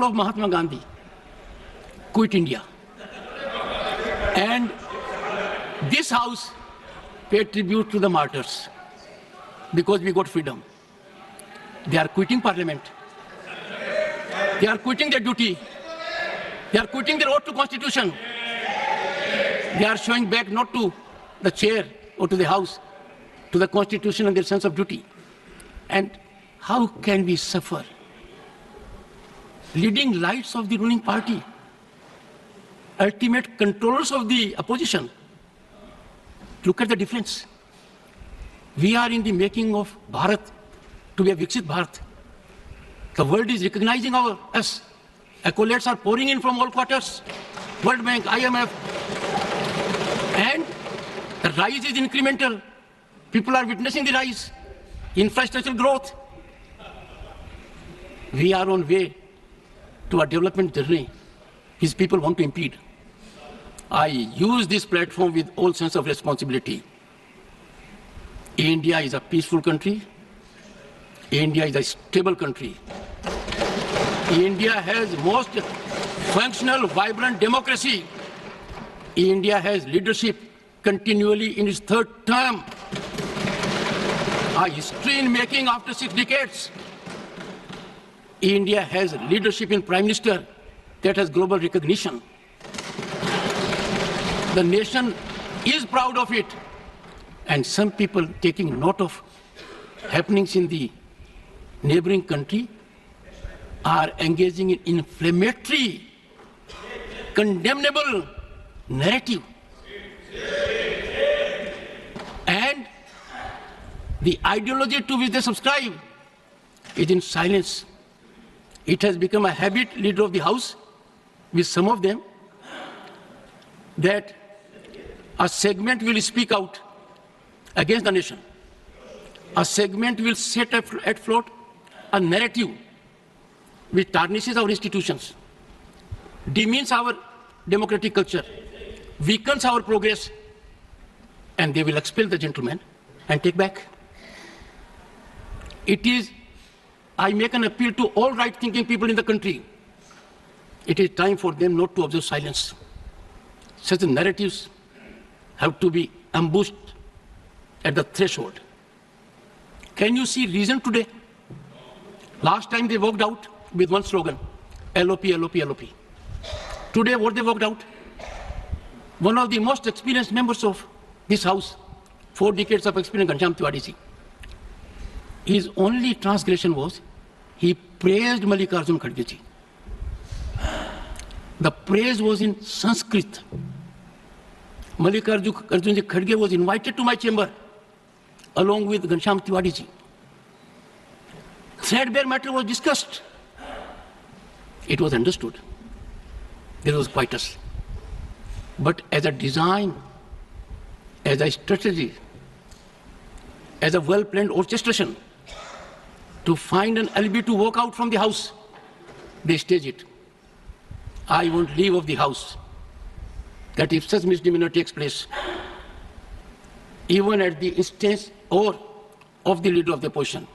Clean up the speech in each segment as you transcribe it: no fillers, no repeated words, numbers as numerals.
of Mahatma Gandhi quit India. And this house paid tribute to the martyrs because we got freedom. They are quitting parliament. They are quitting their duty. They are quitting their oath to constitution. They are showing back not to the chair or to the house, to the constitution and their sense of duty. And how can we suffer? Leading lights of the ruling party, ultimate controllers of the opposition. Look at the difference. We are in the making of Bharat to be a Viksit Bharat. The world is recognizing us. Accolades are pouring in from all quarters. World Bank, IMF. And the rise is incremental. People are witnessing the rise. Infrastructural growth. We are on way to a development journey his people want to impede. I use this platform with all sense of responsibility. India is a peaceful country. India is a stable country. India has most functional, vibrant democracy. India has leadership continually in its third term. A history in making after 6 decades. India has leadership in Prime Minister that has global recognition. The nation is proud of it. And some people taking note of happenings in the neighboring country are engaging in inflammatory, condemnable narrative. And the ideology to which they subscribe is in silence. It has become a habit, leader of the house, with some of them, that a segment will speak out against the nation. A segment will set at float a narrative which tarnishes our institutions, demeans our democratic culture, weakens our progress, and they will expel the gentleman and take back. I make an appeal to all right-thinking people in the country. It is time for them not to observe silence. Such narratives have to be ambushed at the threshold. Can you see reason today? Last time they walked out with one slogan, LOP, LOP, LOP. Today what they walked out? One of the most experienced members of this house, 4 decades of experience, Ghanshyam Tiwari ji. His only transgression was he praised Mallikarjun Kharge ji. The praise was in Sanskrit. Mallikarjun ji Kharge was invited to my chamber along with Ghanshyam Tiwari ji. Threadbare matter was discussed. It was understood. There was quietus. But as a design, as a strategy, as a well-planned orchestration, to find an alibi to walk out from the house, they stage it. I won't leave of the house. That if such misdemeanor takes place, even at the instance or of the leader of the opposition,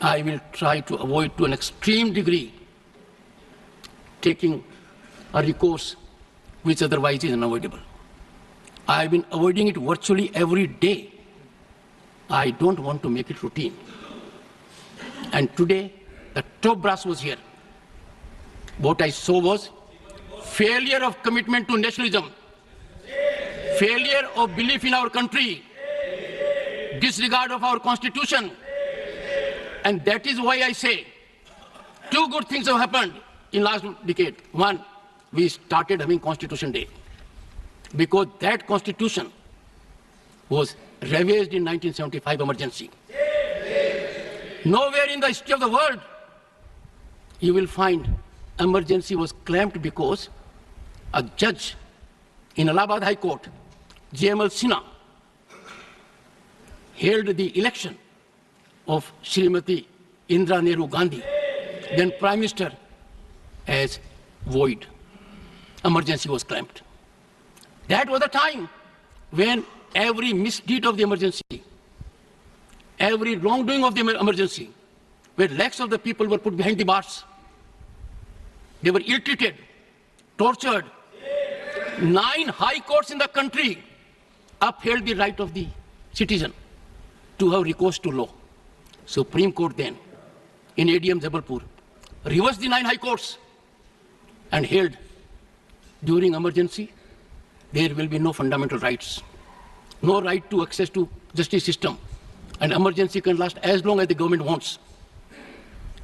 I will try to avoid to an extreme degree taking a recourse which otherwise is unavoidable. I have been avoiding it virtually every day. I don't want to make it routine. And today, the top brass was here. What I saw was failure of commitment to nationalism, failure of belief in our country, disregard of our constitution. And that is why I say 2 good things have happened in last decade. One, we started having Constitution Day because that constitution was ravaged in 1975 emergency. Nowhere in the history of the world you will find emergency was claimed because a judge in Allahabad High Court, J.M.L. Sinha, held the election of Srimati Indira Nehru Gandhi, then Prime Minister, as void. Emergency was claimed. That was the time when every misdeed of the emergency, every wrongdoing of the emergency, where lakhs of the people were put behind the bars, They were ill-treated, tortured. 9 high courts in the country upheld the right of the citizen to have recourse to law. Supreme Court then, in ADM Jabalpur, reversed the 9 high courts and held during emergency, there will be no fundamental rights, no right to access to justice system, and emergency can last as long as the government wants.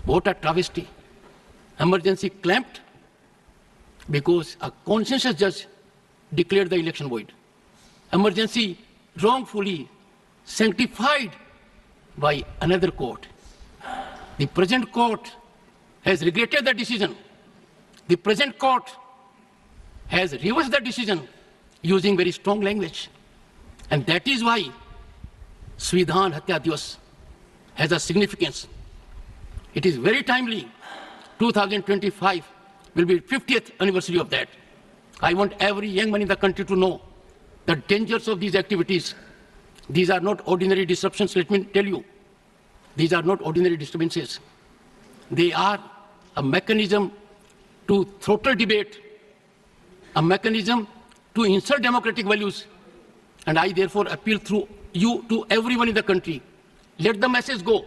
What a travesty. Emergency clamped because a conscientious judge declared the election void. Emergency wrongfully sanctified by another court. The present court has regretted the decision. The present court has reversed the decision using very strong language. And that is why Svidhan Hatya Divas has a significance. It is very timely. 2025 will be 50th anniversary of that. I want every young man in the country to know the dangers of these activities. These are not ordinary disruptions, let me tell you. These are not ordinary disturbances. They are a mechanism to throttle debate, a mechanism to insult democratic values. And I therefore appeal through you to everyone in the country. Let the message go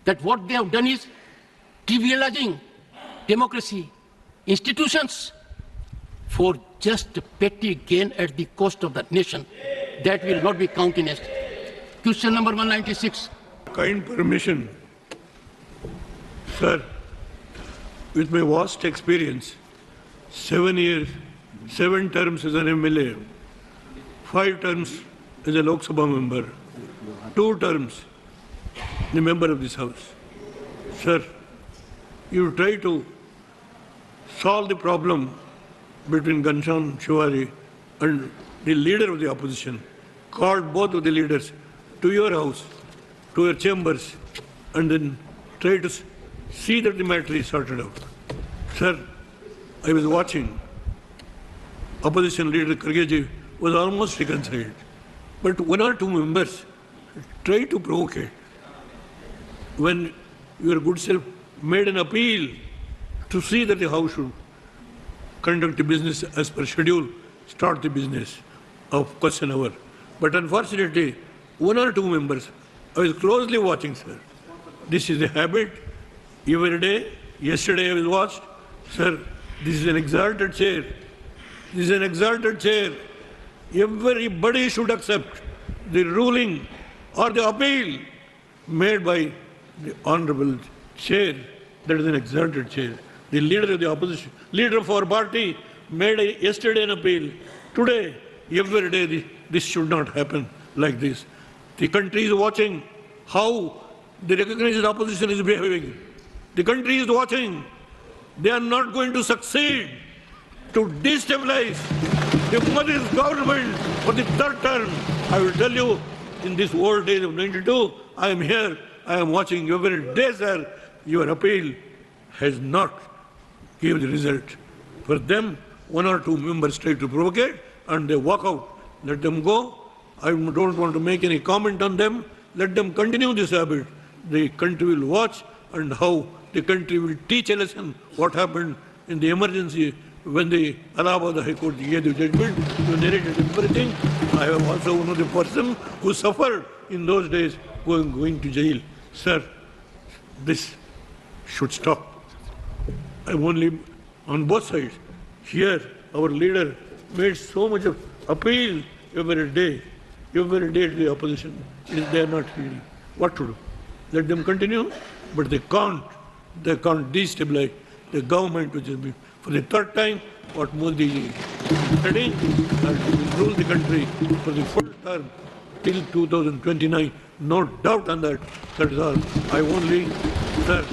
that what they have done is trivializing democracy, institutions, for just petty gain at the cost of the nation. That will not be countenanced. Question number 196. Kind permission. Sir, with my vast experience, 7 years, 7 terms as an MLA, 5 terms as a Lok Sabha member, 2 terms the member of this House. Sir, you try to solve the problem between Ghanshyam Tiwari and the leader of the opposition, called both of the leaders to your house, to your chambers, and then try to see that the matter is sorted out. Sir, I was watching. Opposition leader Kharge was almost reconciled. But 1 or 2 members tried to provoke it. When your good self made an appeal to see that the House should conduct the business as per schedule, start the business of question hour. But unfortunately, 1 or 2 members, I was closely watching, sir. This is a habit. Every day, yesterday I was watched. Sir, this is an exalted chair. This is an exalted chair. Everybody should accept the ruling or the appeal made by the honorable chair. That is an exalted chair. The leader of the opposition, leader of our party, made yesterday an appeal. Today, every day, this should not happen like this. The country is watching how the recognized opposition is behaving. The country is watching. They are not going to succeed to destabilize the Modi's government for the 3rd term. I will tell you, in this old days of 92, I am here, I am watching every day, sir. Your appeal has not given the result. For them, 1 or 2 members try to provoke it and they walk out. Let them go. I don't want to make any comment on them. Let them continue this habit. The country will watch and how the country will teach a lesson what happened in the emergency when the Allahabad High Court gave the judgment. You narrated everything. I am also one of the person who suffered in those days going to jail. Sir, this should stop. I'm only on both sides. Here, our leader made so much of appeal every day to the opposition. They are not hearing. What to do? Let them continue, but they can't destabilize the government, which has been for the 3rd time what Modi is studying, and will rule the country for the full term till 2029. No doubt on that. That is all. I only, sir,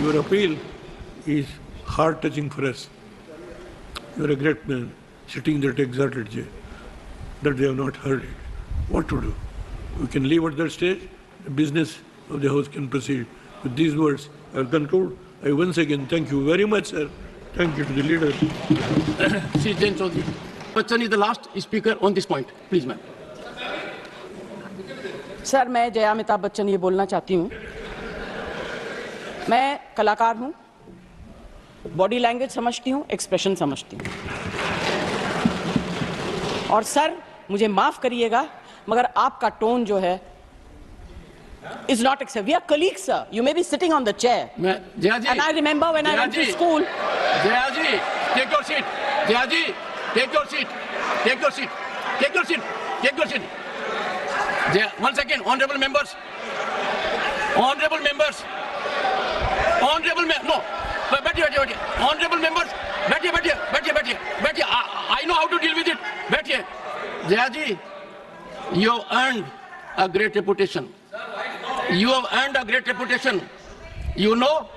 your appeal is heart-touching for us. You are a great man, sitting there at exalted chair, that they have not heard it. What to do? We can leave at that stage. The business of the House can proceed. With these words, I will conclude. I once again thank you very much, sir. Thank you to the leader. Shri Jain Chaudhary. Bachchan is the last speaker on this point. Please, ma'am. Sir, मैं जया अमिताभ बच्चन ये बोलना चाहती हूँ। मैं कलाकार हूँ body language समझती हूँ, एक्सप्रेशन समझती हूँ। और सर मुझे माफ करिएगा मगर आपका टोन जो है is not acceptable. We are colleagues, sir. You may be sitting on the chair. Jaya ji, And I remember when I went to school. Jaya ji, take your seat. Jaya ji, take your seat. Take your seat. Take your seat. Take your seat. Jaya, once again, honorable members. Honorable members. Honorable members. No. बैठिए. Honorable members. बैठिए. I know how to deal with it. बैठिए. Jaya ji, you have earned a great reputation. You have earned a great reputation. You know,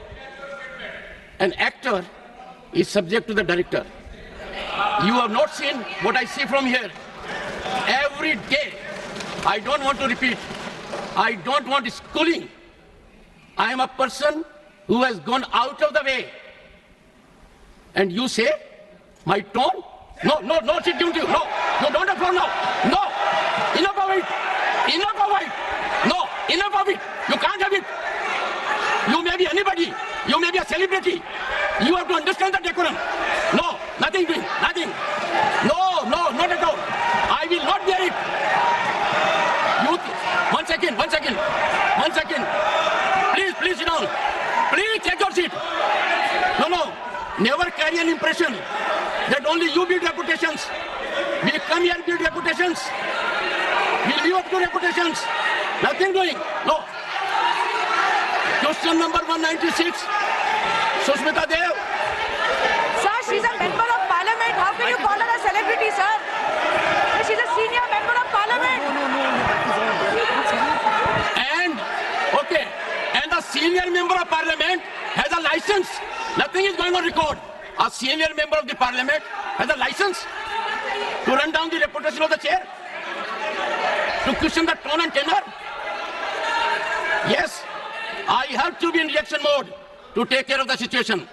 an actor is subject to the director. You have not seen what I see from here. Every day, I don't want to repeat. I don't want schooling. I am a person who has gone out of the way. And you say, my tone? No, sit down to you. No, don't have phone now. No, enough of it. No, enough of it. You can't have it. You may be anybody. You may be a celebrity. You have to understand the decorum. No, nothing doing. Nothing. No, not at all. I will not bear it. One second. Please sit down. Please take your seat. No. Never carry an impression that only you build reputations. We come here and build reputations. We live up to reputations. Nothing doing. No. Question number 196. Sushmita Dev. Sir, she's a member of parliament. How can you call her a celebrity, sir? She's a senior member of parliament. And a senior member of parliament has a license. Nothing is going on record. A senior member of the parliament has a license to run down the reputation of the chair, to question the tone and tenor. Yes, I have to be in reaction mode to take care of the situation.